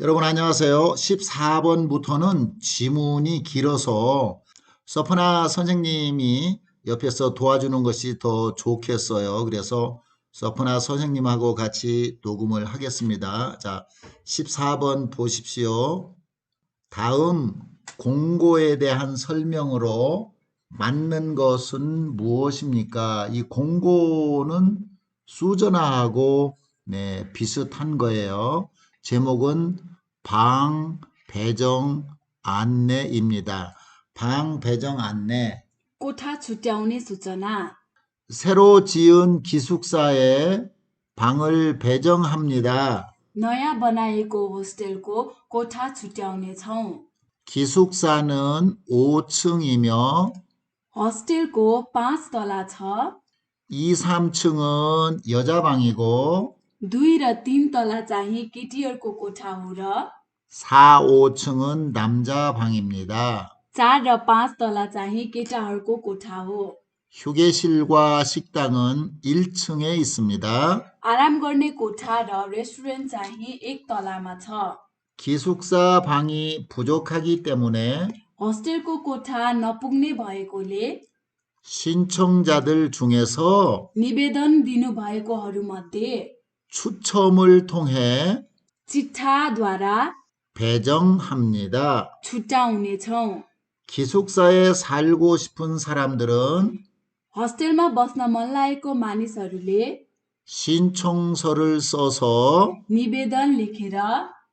여러분 안녕하세요. 14번부터는 지문이 길어서 서프나 선생님이 옆에서 도와주는 것이 더 좋겠어요. 그래서 서프나 선생님하고 같이 녹음을 하겠습니다. 자, 14번 보십시오. 다음 공고에 대한 설명으로 맞는 것은 무엇입니까? 이 공고는 수전화하고 비슷한 거예요. 제목은 방 배정 안내입니다. 방 배정 안내. कोठा छुट्याउने सूचना 새로 지은 기숙사에 방을 배정합니다. नयाँ बनाएको होस्टेलको कोठा छुट्याउनेछौँ। 기숙사는 5층이며 होस्टेलको 5 तला छ। 2, 3층은 여자 방이고 2 र 3 तला चाहिँ केटीहरूको कोठा हो र 4, 5층은 남자 방입니다. 4 र 5 तला चाहिँ केटाहरूको कोठा हो। 휴게실과 식당은 1층에 있습니다. आराम गर्ने कोठा र रेस्टुरेन्ट चाहिँ 1 तलामा छ। 기숙사 방이 부족하기 때문에 होस्टेलको कोठा नपुग्ने भएकोले 신청자들 중에서 निवेदन दिनुभएकोहरूमध्ये 추첨을 통해 चिट्ठाद्वारा 배정합니다. छुट्याउनेछौँ। 기숙사에 살고 싶은 사람들은 होस्टेलमा बस्न मन लागेको मानिसहरूले 신청서를 써서 निवेदन लेखेर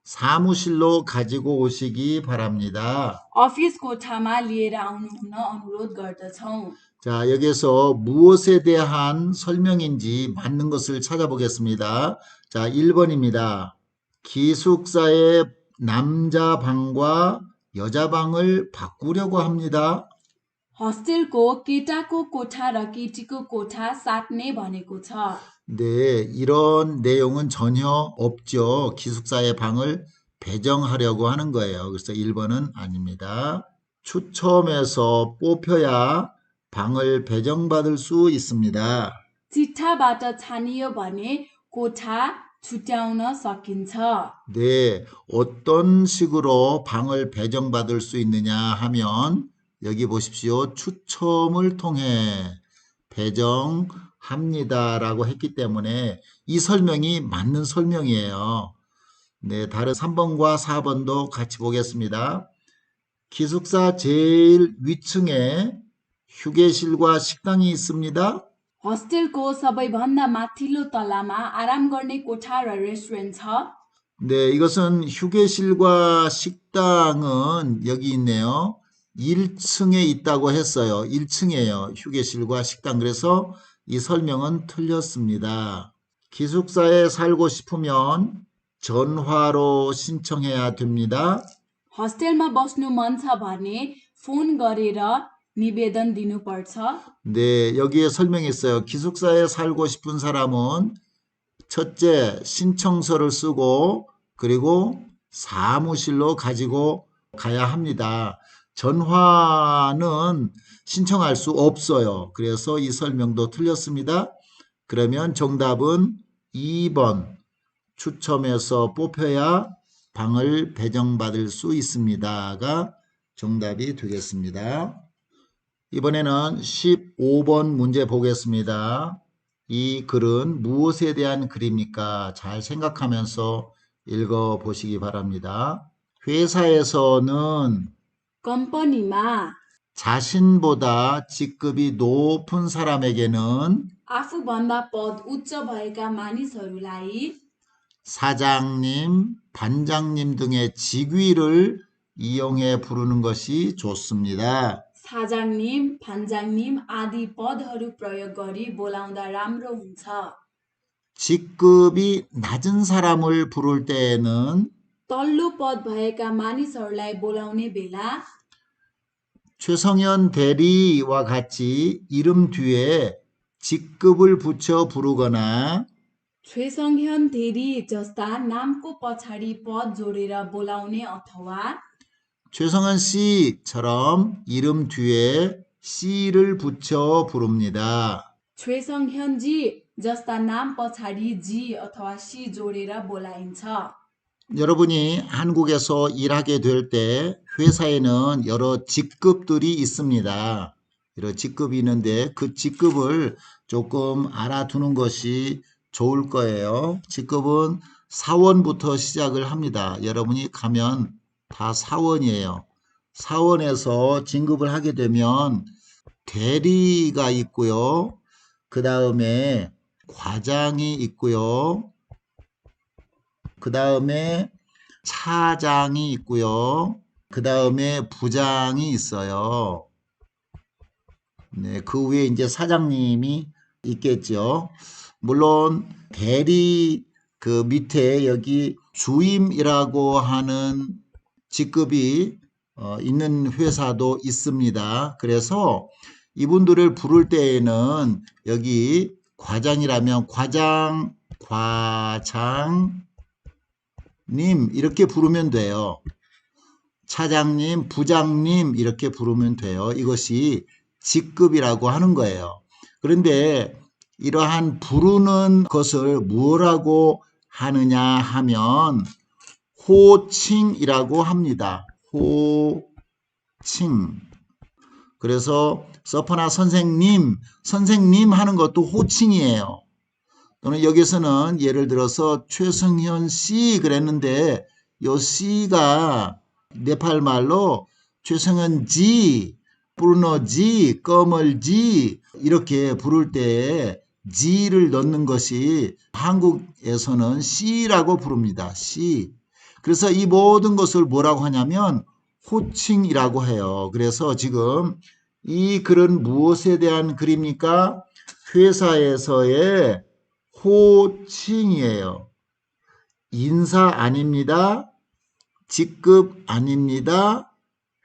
사무실로 가지고 오시기 바랍니다. अफिस कोठामा लिएर आउनुहुन अनुरोध गर्दछौँ। 자, 여기서 무엇에 대한 설명인지 맞는 것을 찾아보겠습니다. 자, 1번입니다. 기숙사의 남자 방과 여자 방을 바꾸려고 합니다. होस्टेलको केटाको कोठा र केटीको कोठा साट्ने भनेको छ। 네, 이런 내용은 전혀 없죠. 기숙사의 방을 배정하려고 하는 거예요. 그래서 1번은 아닙니다. 추첨해서 뽑혀야 방을 배정받을 수 있습니다. चिट्ठाबाट छानियो भने कोठा छुट्याउन सकिन्छ। 네, 어떤 식으로 방을 배정받을 수 있느냐 하면 여기 보십시오. 추첨을 통해 배정합니다라고 했기 때문에 이 설명이 맞는 설명이에요. 네, 다른 3번과 4번도 같이 보겠습니다. 기숙사 제일 위층에 휴게실과 식당이 있습니다. होस्टेलको सबैभन्दा माथिल्लो तलामा आराम गर्ने कोठा र रेस्टुरेन्ट छ। 네, 이것은 휴게실과 식당은 여기 있네요. 1층에 있다고 했어요. 1층이에요. 휴게실과 식당. 그래서 이 설명은 틀렸습니다. 기숙사에 살고 싶으면 전화로 신청해야 됩니다. होस्टेलमा बस्नु मन छ भने फोन गरेर निवेदन दिनुपर्छ। 네, 여기에 설명했어요. 기숙사에 살고 싶은 사람은 첫째, 신청서를 쓰고 그리고 사무실로 가지고 가야 합니다. 전화는 신청할 수 없어요. 그래서 이 설명도 틀렸습니다. 그러면 정답은 2번. 추첨해서 뽑혀야 방을 배정받을 수 있습니다가 정답이 되겠습니다. 이번에는 15번 문제 보겠습니다. 이 글은 무엇에 대한 글입니까? 잘 생각하면서 읽어보시기 바랍니다. 회사에서는 कम्पनीमा 자신보다 직급이 높은 사람에게는 आफूभन्दा पद उच्च भएका मानिसहरूलाई 사장님, 반장님 등의 직위를 이용해 부르는 것이 좋습니다. साजाङनिम, भान्जाङनिम आदि पदहरू प्रयोग गरी बोलाउँदा राम्रो हुन्छ। 직급이 낮은 사람을 부를 때에는 तल्लो पद भएका मानिसहरूलाई बोलाउने बेला 최성현 대리와 같이 이름 뒤에 직급을 붙여 부르거나 최성현 대री जस्ता नामको पछाडि पद जोडेर बोलाउने अथवा 최성현 씨처럼 이름 뒤에 씨를 붙여 부릅니다. 최성현जी जस्ता नाम पछाडि जी अथवा सी जोडेर बोलाइन्छ। 여러분이 한국에서 일하게 될 때 회사에는 여러 직급들이 있습니다. 여러 직급이 있는데 그 직급을 조금 알아두는 것이 좋을 거예요. 직급은 사원부터 시작을 합니다. 여러분이 가면 다 사원이에요. 사원에서 진급을 하게 되면 대리가 있고요. 그 다음에 과장이 있고요. 그 다음에 차장이 있고요. 그 다음에 부장이 있어요. 네, 그 위에 이제 사장님이 있겠죠. 물론 대리 그 밑에 여기 주임이라고 하는 직급이 있는 회사도 있습니다. 그래서 이분들을 부를 때에는 여기 과장이라면 과장 님 이렇게 부르면 돼요. 차장님, 부장님 이렇게 부르면 돼요. 이것이 직급이라고 하는 거예요. 그런데 이러한 부르는 것을 뭐라고 하느냐 하면 호칭이라고 합니다. 호칭. 그래서 서퍼나 선생님 하는 것도 호칭이에요. 또는 여기서는 예를 들어서 최승현 씨 그랬는데 요 씨가 네팔 말로 최승현 지, 브루노 지, 꺼멀 지 이렇게 부를 때 지를 넣는 것이 한국에서는 씨라고 부릅니다. 씨. 그래서 이 모든 것을 뭐라고 하냐면 호칭이라고 해요. 그래서 지금 이 글은 무엇에 대한 글입니까? 회사에서의 호칭이에요. 인사 아닙니다. 직급 아닙니다.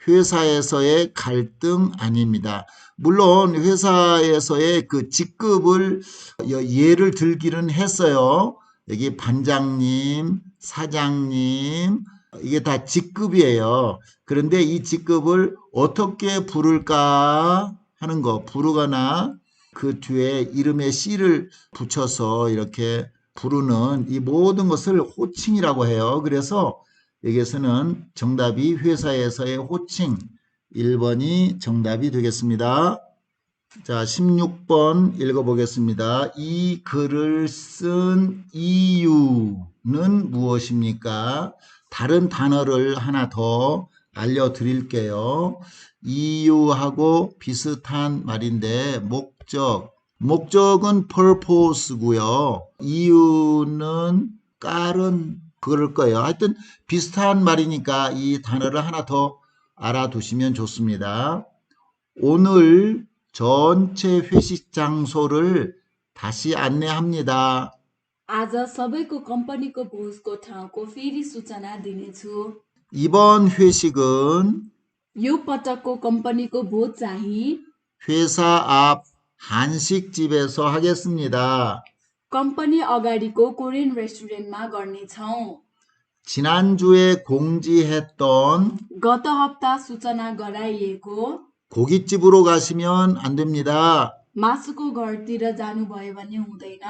회사에서의 갈등 아닙니다. 물론 회사에서의 그 직급을 예를 들기는 했어요. 여기 반장님, 사장님, 이게 다 직급이에요. 그런데 이 직급을 어떻게 부를까 하는 거, 부르거나 그 뒤에 이름에 씨를 붙여서 이렇게 부르는 이 모든 것을 호칭이라고 해요. 그래서 여기에서는 정답이 회사에서의 호칭 1번이 정답이 되겠습니다. 자, 16번 읽어보겠습니다. 이 글을 쓴 이유는 무엇입니까? 다른 단어를 하나 더 알려드릴게요. 이유하고 비슷한 말인데 목적은 purpose고요. 이유는 깔은 그럴 거예요. 하여튼 비슷한 말이니까 이 단어를 하나 더 알아두시면 좋습니다. 오늘 전체 회식 장소를 다시 안내합니다. आज सबैको कम्पनीको भोजको ठाउँको फेरि सूचना दिनेछु। 이번 회식은 यो पटकको कम्पनीको भोज चाहिँ 회사 앞 한식집에서 하겠습니다. कम्पनी अगाडिको कोरियन रेस्टुरेन्टमा गर्नेछौँ। 지난주에 공지했던 गत हप्ता सूचना गराइएको 고깃집으로 가시면 안 됩니다. मासुको घरतिर जानुभयो भने हुँदैन।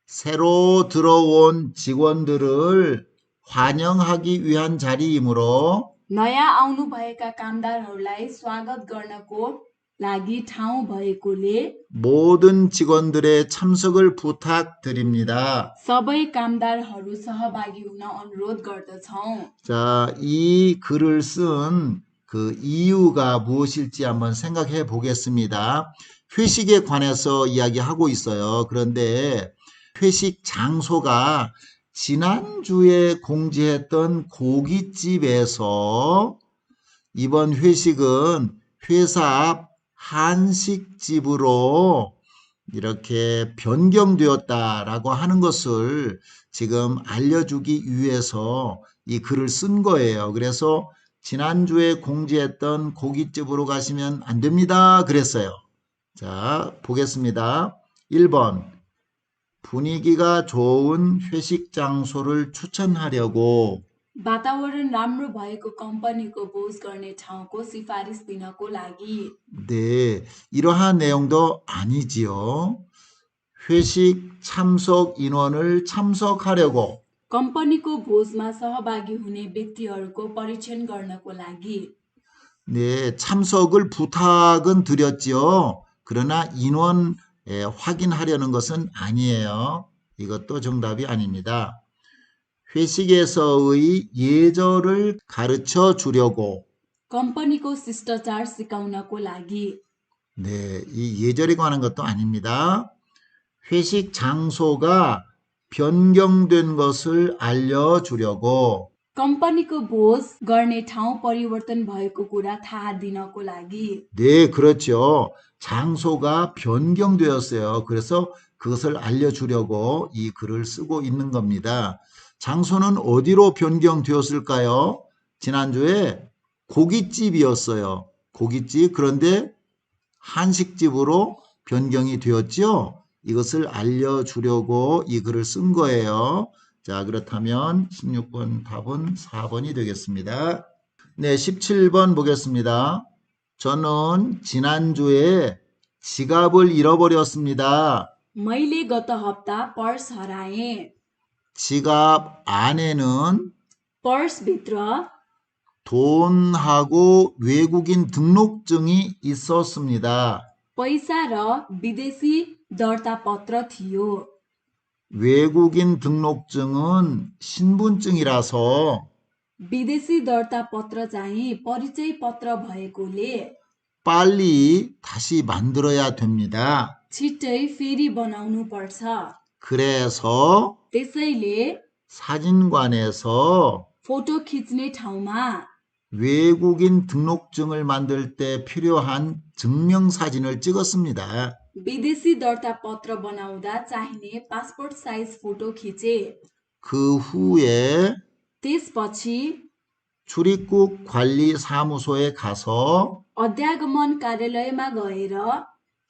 새로 들어온 직원들을 환영하기 위한 자리이므로 नयाँ आउनुभएका कामदारहरूलाई स्वागत गर्नको लागि ठाउँ भएकोले 모든 직원들의 참석을 부탁드립니다. सबै कामदारहरू सहभागी हुन अनुरोध गर्दछौँ। 자, 이 글을 쓴 그 이유가 무엇일지 한번 생각해 보겠습니다. 회식에 관해서 이야기하고 있어요. 그런데 회식 장소가 지난주에 공지했던 고깃집에서 이번 회식은 회사 앞 한식집으로 이렇게 변경되었다라고 하는 것을 지금 알려주기 위해서 이 글을 쓴 거예요. 그래서 지난주에 공지했던 고깃집으로 가시면 안 됩니다. 그랬어요. 자, 보겠습니다. 1번. 분위기가 좋은 회식 장소를 추천하려고 वातावरण राम्रो भएको कम्पनीको भोज गर्ने ठाउँको सिफारिस दिनको लागि 네, 이러한 내용도 아니지요. 회식 참석 인원을 참석하려고 कम्पनीको भोजमा सहभागी हुने व्यक्तिहरूको परीक्षण गर्नको लागि 네, 참석을 부탁은 드렸죠. 그러나 인원 확인하려는 것은 아니에요. 이것도 정답이 아닙니다. 회식에서의 예절을 가르쳐 주려고. कम्पनीको शिष्टाचार सिकाउनको लागि 네, 이 예절에 관한 것도 아닙니다. 회식 장소가 변경된 것을 알려주려고. कम्पनीको भोज गर्ने ठाउँ परिवर्तन भएको कुरा थाहा दिनको लागि 네, 그렇죠. 장소가 변경되었어요. 그래서 그것을 알려주려고 이 글을 쓰고 있는 겁니다. 장소는 어디로 변경되었을까요? 지난주에 고깃집이었어요. 고깃집. 그런데 한식집으로 변경이 되었죠. 이것을 알려주려고 이 글을 쓴 거예요. 자, 그렇다면 16번 답은 4번이 되겠습니다. 네, 17번 보겠습니다. 저는 지난주에 지갑을 잃어버렸습니다. मैले गत हप्ता पर्स हराएँ 지갑 안에는 पर्सभित्र 돈하고 외국인 등록증이 있었습니다. पैसा र विदेशी दर्ता पत्र थियो 외국인 등록증은 신분증이라서 विदेशी दर्ता पत्र चाहिँ परिचय पत्र भएकोले 빨리 다시 만들어야 됩니다. छिट्टै फेरि बनाउनु पर्छ 그래서 त्यसैले 사진관에서 फोटो खिच्ने ठाउँमा 외국인 등록증을 만들 때 필요한 증명사진을 찍었습니다. विदेशी दर्ता पत्र बनाउँदा चाहिने पासपोर्ट साइज फोटो खिचे 그 후에 त्यसपछि 출입국 관리 사무소에 가서 अध्यागमन कार्यालयमा गएर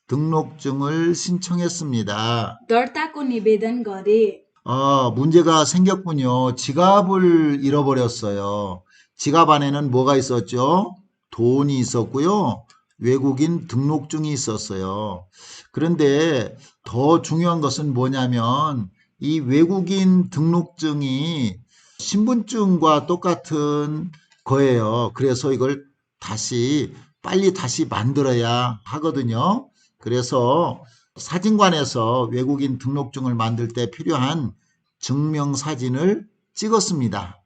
등록증을 신청했습니다. दर्ताको निवेदन गरे 문제가 생겼군요. 지갑을 잃어버렸어요. 지갑 안에는 뭐가 있었죠? 돈이 있었고요. 외국인 등록증이 있었어요. 그런데 더 중요한 것은 뭐냐면 이 외국인 등록증이 신분증과 똑같은 거예요. 그래서 이걸 빨리 다시 만들어야 하거든요. 그래서 사진관에서 외국인 등록증을 만들 때 필요한 증명사진을 찍었습니다.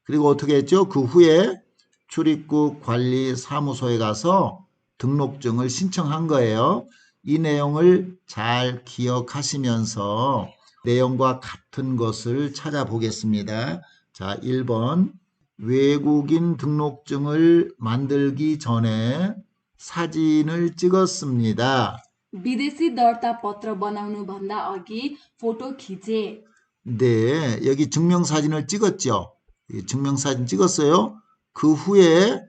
그리고 어떻게 했죠? 그 후에 출입국 관리 사무소에 가서 등록증을 신청한 거예요. 이 내용을 잘 기억하시면서 내용과 같은 것을 찾아보겠습니다. 자, 1번. 외국인 등록증을 만들기 전에 사진을 찍었습니다. विदेशी दर्ता पत्र बनाउनुभन्दा अघि फोटो खिचे 네, 여기 증명사진을 찍었죠. 증명사진 찍었어요. 그 후에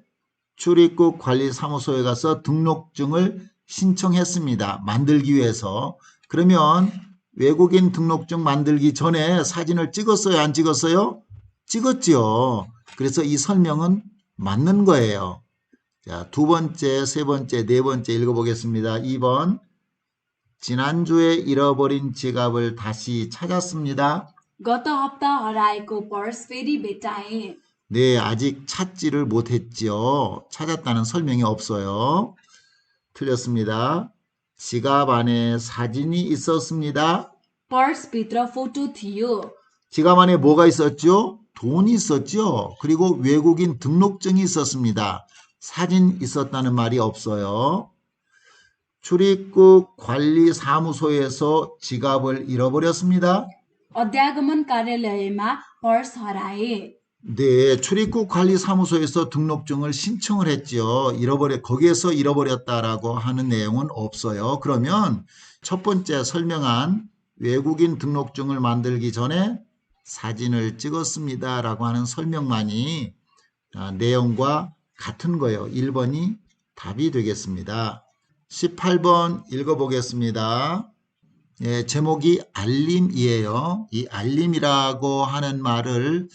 출입국 관리사무소에 가서 등록증을 신청했습니다. 만들기 위해서. 그러면 외국인 등록증 만들기 전에 사진을 찍었어요? 안 찍었어요? 찍었죠. 그래서 이 설명은 맞는 거예요. 자, 두 번째, 세 번째, 네 번째 읽어보겠습니다. 2번. 지난주에 잃어버린 지갑을 다시 찾았습니다. गत हप्ता हराएको पर्स फेरि भेटाएँ 네, 아직 찾지를 못했죠. 찾았다는 설명이 없어요. 틀렸습니다. 지갑 안에 사진이 있었습니다. पर्सभित्र फोटो थियो 지갑 안에 뭐가 있었죠? 돈이 있었죠. 그리고 외국인 등록증이 있었습니다. 사진 있었다는 말이 없어요. 출입국 관리 사무소에서 지갑을 잃어버렸습니다. अध्यागमन कार्यालयमा पर्स हराए 네, 출입국 관리 사무소에서 등록증을 신청을 했죠. 거기에서 잃어버렸다라고 하는 내용은 없어요. 그러면 첫 번째 설명한 외국인 등록증을 만들기 전에 사진을 찍었습니다라고 하는 설명만이 내용과 같은 거예요. 1번이 답이 되겠습니다. 18번 읽어보겠습니다. 예, 제목이 알림이에요. 이 알림이라고 하는 말을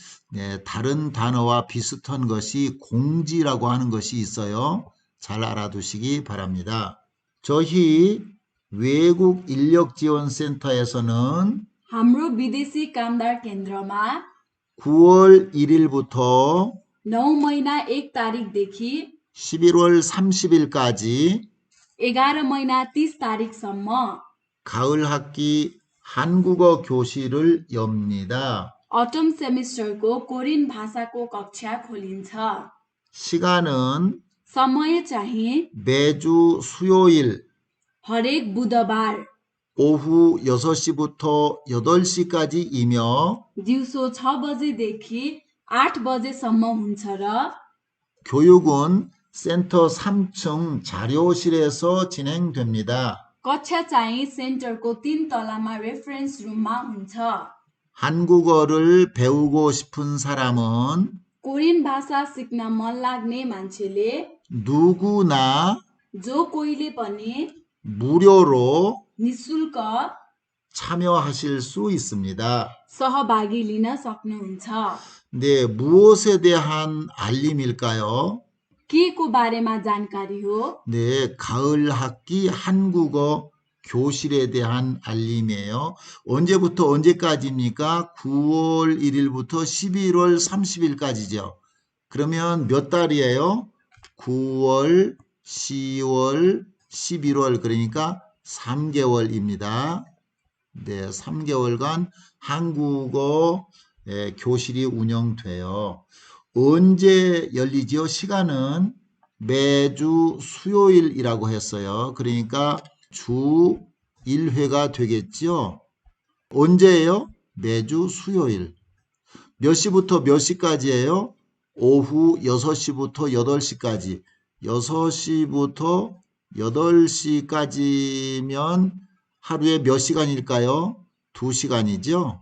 다른 단어와 비슷한 것이 공지라고 하는 것이 있어요. 잘 알아두시기 바랍니다. 저희 외국 인력지원센터에서는 हाम्रो विदेशी कामदार केन्द्रमा 9월 1일부터 9 महिना 1 तारिकदेखि 11월 30일까지 11 महिना 30 तारिकसम्म 가을 학기 한국어 교실을 엽니다. अटम सेमिस्टरको कोरियन भाषाको कक्षा खोलिन्छ। 시간은 समय चाहिँ 매주 수요일 हरेक बुधबार 오후 6시부터 8시까지이며 दिउँसो 6 बजेदेखि 8 बजेसम्म हुन्छ र 교육은 센터 3층 자료실에서 진행됩니다. कक्षा चाहिँ सेन्टरको 3 तलामा रेफरेन्स रुममा हुन्छ। 한국어를 배우고 싶은 사람은 कोरियन भाषा सिक्न मन लाग्ने मान्छेले 누구나 जो कोहीले पनि 무료로 निशुल्क 참여하실 수 있습니다. सहभागी लिन सक्नुहुन्छ। 네, 무엇에 대한 알림일까요? केको बारेमा जानकारी हो? 네, 가을 학기 한국어 교실에 대한 알림이에요. 언제부터 언제까지입니까? 9월 1일부터 11월 30일까지죠. 그러면 몇 달이에요? 9월, 10월, 11월 그러니까 3개월입니다. 네, 3개월간 한국어 교실이 운영돼요. 언제 열리지요? 시간은 매주 수요일이라고 했어요. 그러니까 주 1회가 되겠죠. 언제예요? 매주 수요일. 몇 시부터 몇 시까지예요? 오후 6시부터 8시까지. 6시부터 8시까지면 하루에 몇 시간일까요? 2시간이죠.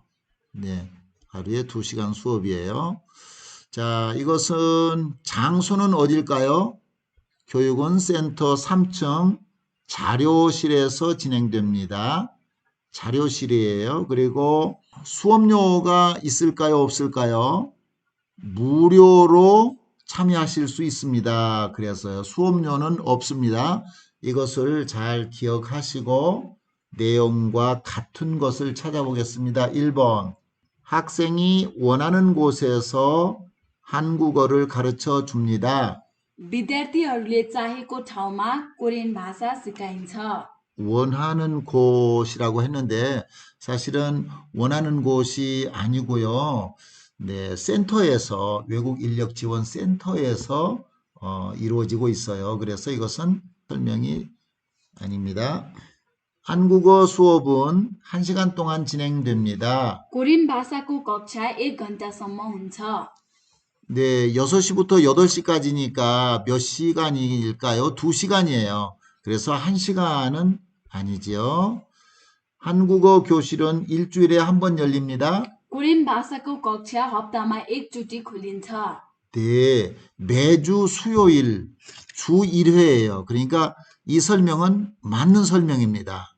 네, 하루에 2시간 수업이에요. 자, 이것은 장소는 어딜까요? 교육은 센터 3층 자료실에서 진행됩니다. 자료실이에요. 그리고 수업료가 있을까요? 없을까요? 무료로 참여하실 수 있습니다. 그래서 수업료는 없습니다. 이것을 잘 기억하시고 내용과 같은 것을 찾아보겠습니다. 1번. 학생이 원하는 곳에서 한국어를 가르쳐 줍니다. विद्यार्थीहरूले चाहेको ठाउँमा कोरियन भाषा सिकाइन्छ। 원하는 곳이라고 했는데 사실은 원하는 곳이 아니고요. 네, 센터에서 외국 인력 지원 센터에서 이루어지고 있어요. 그래서 이것은 설명이 아닙니다. 한국어 수업은 1시간 동안 진행됩니다. कोरियन भाषाको कक्षा 1 घण्टासम्म हुन्छ। 네, 6시부터 8시까지니까 몇 시간일까요? 2시간이에요. 그래서 1시간은 아니지요. 한국어 교실은 일주일에 한 번 열립니다. कोरियन भाषाको कक्षा हप्तामा एकचोटि खोलिन्छ। 네, 매주 수요일 주 1회예요. 그러니까 이 설명은 맞는 설명입니다.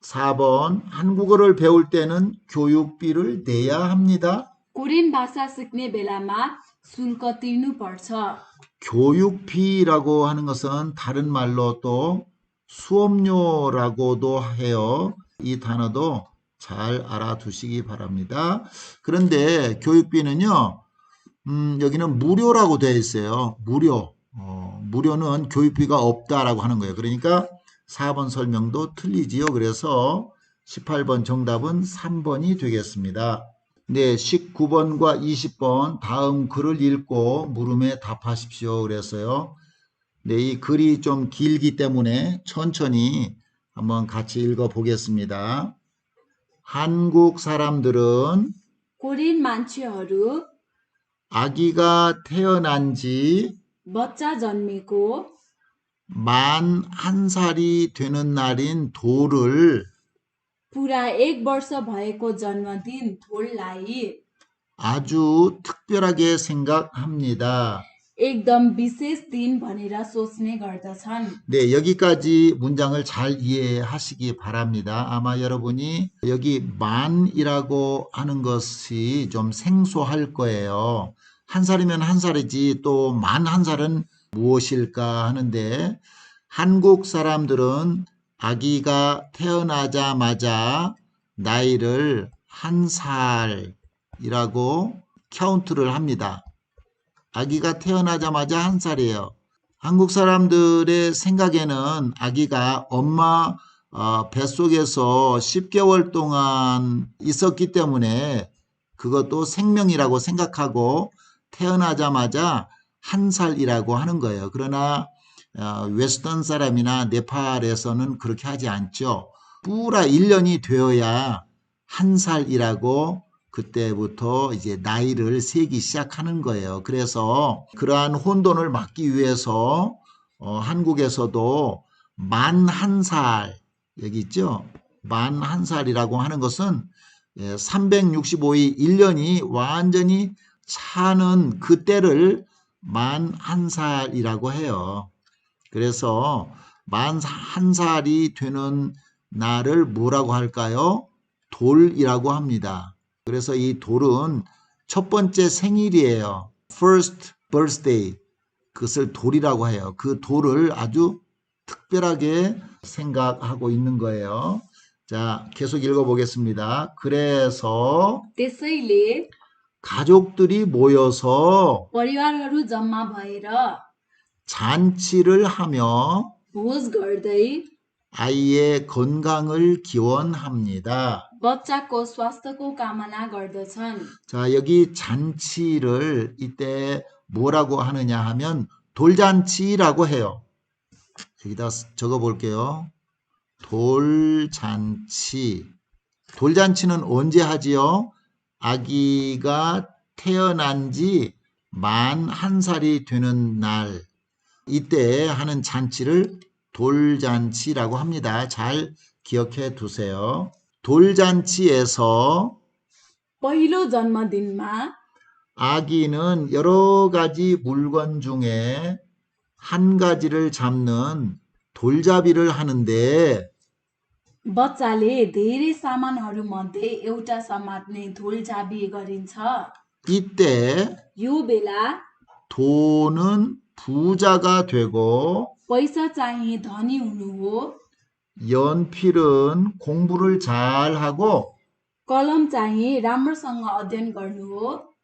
4번, 한국어를 배울 때는 교육비를 내야 합니다. कोरियन भाषा सिक्ने बेलामा शुल्क तिर्नुपर्छ। 교육비라고 하는 것은 다른 말로 또 수업료라고도 해요. 이 단어도 잘 알아두시기 바랍니다. 그런데 교육비는요, 여기는 무료라고 되어 있어요. 무료. 무료는 교육비가 없다라고 하는 거예요. 그러니까 4번 설명도 틀리지요. 그래서 18번 정답은 3번이 되겠습니다. 네, 19번과 20번 다음 글을 읽고 물음에 답하십시오. 그래서요. 네, 이 글이 좀 길기 때문에 천천히 한번 같이 읽어 보겠습니다. 한국 사람들은 कोरियन मान्छेहरू 아기가 태어난 지 बच्चा जन्मेको 만 1살이 되는 날인 돌을 पुरा 1 वर्ष भएको जन्मदिन ढोललाई 아주 특별하게 생각합니다. एकदम विशेष दिन भनेर सोच्ने गर्दछन्। 네, 여기까지 문장을 잘 이해하시기 바랍니다. 아마 여러분이 여기 만이라고 하는 것이 좀 생소할 거예요. 1살이면 1살이지 또 만 1살은 무엇일까 하는데 한국 사람들은 아기가 태어나자마자 나이를 1살이라고 카운트를 합니다. 아기가 태어나자마자 1살이에요. 한국 사람들의 생각에는 아기가 엄마 뱃속에서 10개월 동안 있었기 때문에 그것도 생명이라고 생각하고 태어나자마자 1살이라고 하는 거예요. 그러나 웨스턴 사람이나 네팔에서는 그렇게 하지 않죠. 뿌라 1년이 되어야 1살이라고 그때부터 이제 나이를 세기 시작하는 거예요. 그래서 그러한 혼돈을 막기 위해서 한국에서도 만 1살, 여기 있죠? 만 1살이라고 하는 것은 365일 1년이 완전히 차는 그때를 만 1살이라고 해요. 그래서 만 1살이 되는 날을 뭐라고 할까요? 돌이라고 합니다. 그래서 이 돌은 첫 번째 생일이에요. First birthday. 그것을 돌이라고 해요. 그 돌을 아주 특별하게 생각하고 있는 거예요. 자, 계속 읽어보겠습니다. 그래서 त्यसैले 가족들이 모여서 परिवारहरू जम्मा भएर 잔치를 하며 भोज गर्दै 아이의 건강을 기원합니다. बच्चाको स्वास्थ्यको कामना गर्दछन्। 자, 여기 잔치를 이때 뭐라고 하느냐 하면 돌잔치라고 해요. 여기다 적어 볼게요. 돌잔치. 돌잔치는 언제 하지요? 아기가 태어난 지 만 1살이 되는 날. 이때 하는 잔치를 돌잔치라고 합니다. 잘 기억해 두세요. 돌잔치에서 पहिलो जन्मदिनमा 아기는 여러 가지 물건 중에 한 가지를 잡는 돌잡이를 하는데 बच्चाले धेरै सामानहरूमध्ये एउटा समात्ने धुलझाबी गरिन्छ। 이때 यो बेला 돈은 부자가 되고 पैसा चाहिँ धनी हुनु हो, 연필은 공부를 잘하고 कलम चाहिँ राम्रोसँग अध्ययन गर्नु हो,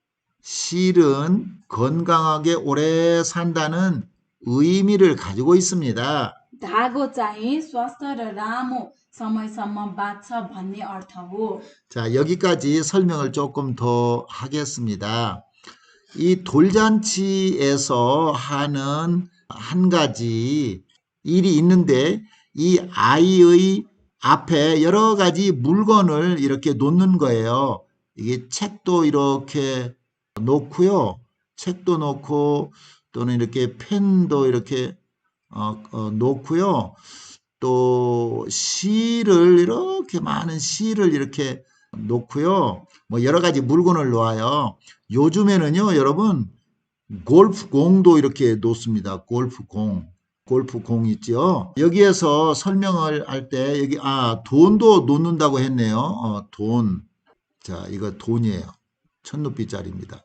실은 건강하게 오래 산다는 의미를 가지고 있습니다. धागो चाहिँ स्वस्थ र लामो समयसम्म बाँच्छ भन्ने अर्थ हो। 자, 여기까지 설명을 조금 더 하겠습니다. 이 돌잔치에서 하는 한 가지 일이 있는데 이 아이의 앞에 여러 가지 물건을 이렇게 놓는 거예요. 이게 책도 이렇게 놓고요. 책도 놓고 또는 이렇게 펜도 이렇게 놓고요. 또 실을 이렇게 많은 실을 이렇게 놓고요. 뭐 여러 가지 물건을 놓아요. 요즘에는요, 여러분 골프공도 이렇게 놓습니다. 골프공 있죠. 여기에서 설명을 할 때 여기 돈도 놓는다고 했네요. 돈. 자, 이거 돈이에요. 1,000루피짜리입니다.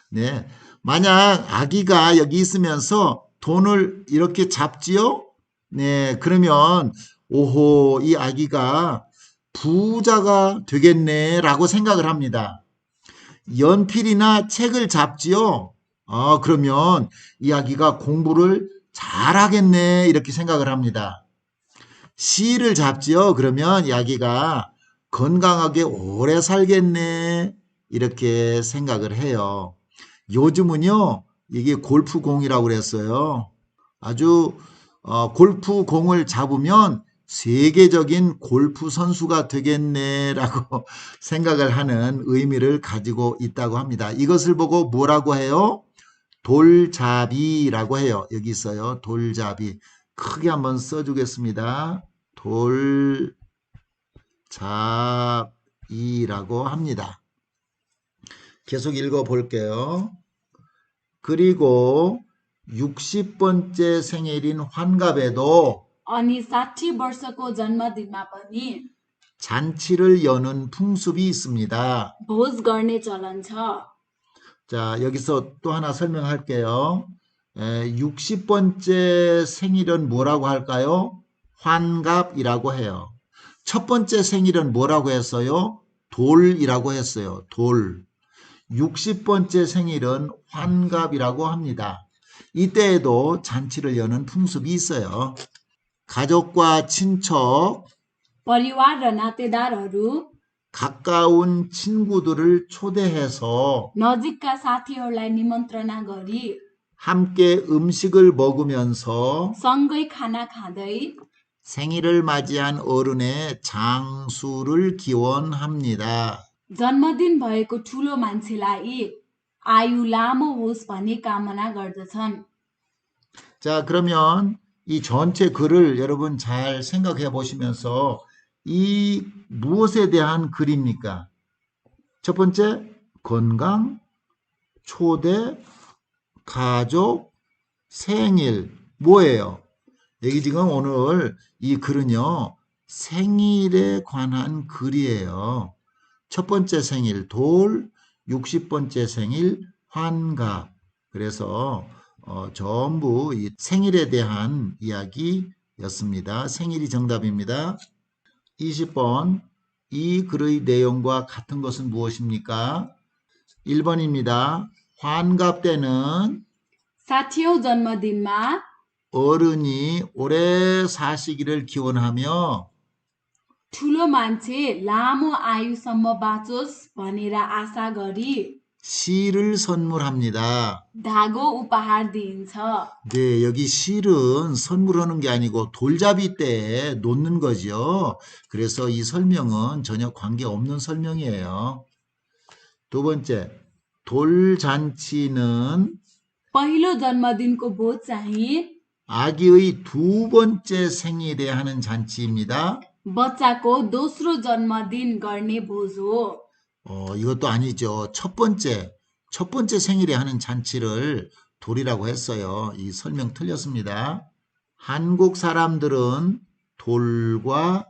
네. 만약 아기가 여기 있으면서 돈을 이렇게 잡지요? 네, 그러면 오호, 이 아기가 부자가 되겠네 라고 생각을 합니다. 연필이나 책을 잡지요? 그러면 이 아기가 공부를 잘하겠네 이렇게 생각을 합니다. 시를 잡지요? 그러면 이 아기가 건강하게 오래 살겠네 이렇게 생각을 해요. 요즘은요, 이게 골프공이라고 그랬어요. 아주 골프공을 잡으면 세계적인 골프 선수가 되겠네라고 생각을 하는 의미를 가지고 있다고 합니다. 이것을 보고 뭐라고 해요? 돌잡이라고 해요. 여기 있어요. 돌잡이. 크게 한번 써주겠습니다. 돌잡이라고 합니다. 계속 읽어볼게요. 그리고 60번째 생일인 환갑에도 अनि 60 वर्षको जन्मदिनमा पनि 잔치를 여는 풍습이 있습니다. भोज गर्ने चलन छ। 자, 여기서 또 하나 설명할게요. 60번째 생일은 뭐라고 할까요? 환갑이라고 해요. 첫 번째 생일은 뭐라고 했어요? 돌이라고 했어요. 돌. 60번째 생일은 환갑이라고 합니다. 이때에도 잔치를 여는 풍습이 있어요. 가족과 친척, परिवार र नातेदारहरू, 가까운 친구들을 초대해서 नजिकका साथीहरूलाई निमन्त्रणा गरी 함께 음식을 먹으면서 सँगै खाना खाँदै 생일을 맞이한 어른의 장수를 기원합니다. जन्मदिन भएको ठुलो मान्छेलाई आयु लामो होस् भन्ने कामना गर्दछन्। 자, 그러면 이 전체 글을 여러분 잘 생각해 보시면서 이 무엇에 대한 글입니까? 첫 번째, 건강, 초대, 가족, 생일, 뭐예요? 여기 지금 오늘 이 글은요, 생일에 관한 글이에요. 첫 번째 생일, 돌, 60번째 생일, 환갑. 그래서 전부 이 생일에 대한 이야기였습니다. 생일이 정답입니다. 20번, 이 글의 내용과 같은 것은 무엇입니까? 1번입니다. 환갑 때는 60औं जन्मदिनमा 어른이 오래 사시기를 기원하며 ठुलो मान्छे लामो आयुसम्म बाँचोस् भनेर आशा गरी 시를 선물합니다. धागो उपहार दिइन्छ। 네, 여기 실은 선물하는 게 아니고 돌잡이 때에 놓는 거죠. 그래서 이 설명은 전혀 관계없는 설명이에요. 두 번째, 돌잔치는 पहिलो जन्मदिनको भोज चाहिँ 아기의 두 번째 생일에 하는 잔치입니다. बच्चाको दोस्रो जन्मदिन गर्ने भोज हो। 이것도 아니죠. 첫 번째 생일에 하는 잔치를 돌이라고 했어요. 이 설명 틀렸습니다. 한국 사람들은 돌과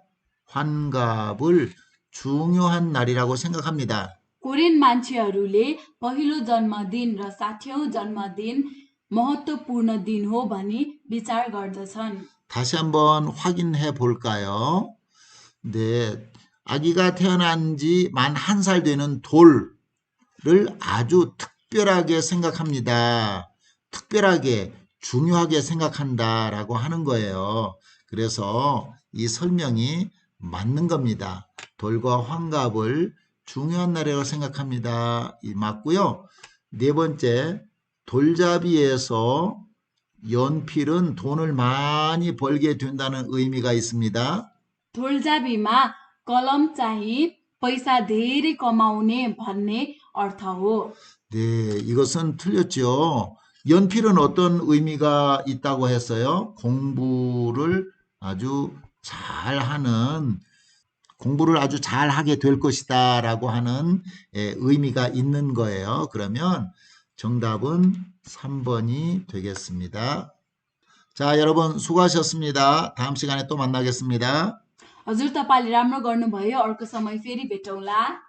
환갑을 중요한 날이라고 생각합니다. कोरियन मान्छेहरूले पहिलो जन्मदिन र 60औं जन्मदिन महत्त्वपूर्ण दिन हो भनी विचार गर्दछन्। 다시 한번 확인해 볼까요? 네, 아기가 태어난 지 만 1살 되는 돌을 아주 특별하게 생각합니다. 특별하게, 중요하게 생각한다라고 하는 거예요. 그래서 이 설명이 맞는 겁니다. 돌과 환갑을 중요한 날이라고 생각합니다. 이 맞고요. 네 번째, 돌잡이에서 연필은 돈을 많이 벌게 된다는 의미가 있습니다. ढोलजाबीमा कलम चाहिँ पैसा धेरै कमाउने भन्ने अर्थ हो। 네, 이것은 틀렸죠. 연필은 어떤 의미가 있다고 했어요? 공부를 아주 잘하게 될 것이다 라고 하는 의미가 있는 거예요. 그러면 정답은 3번이 되겠습니다. 자, 여러분 수고하셨습니다. 다음 시간에 또 만나겠습니다. हजुर, तपाईँले राम्रो गर्नुभयो। अर्को समय फेरि भेटौँला।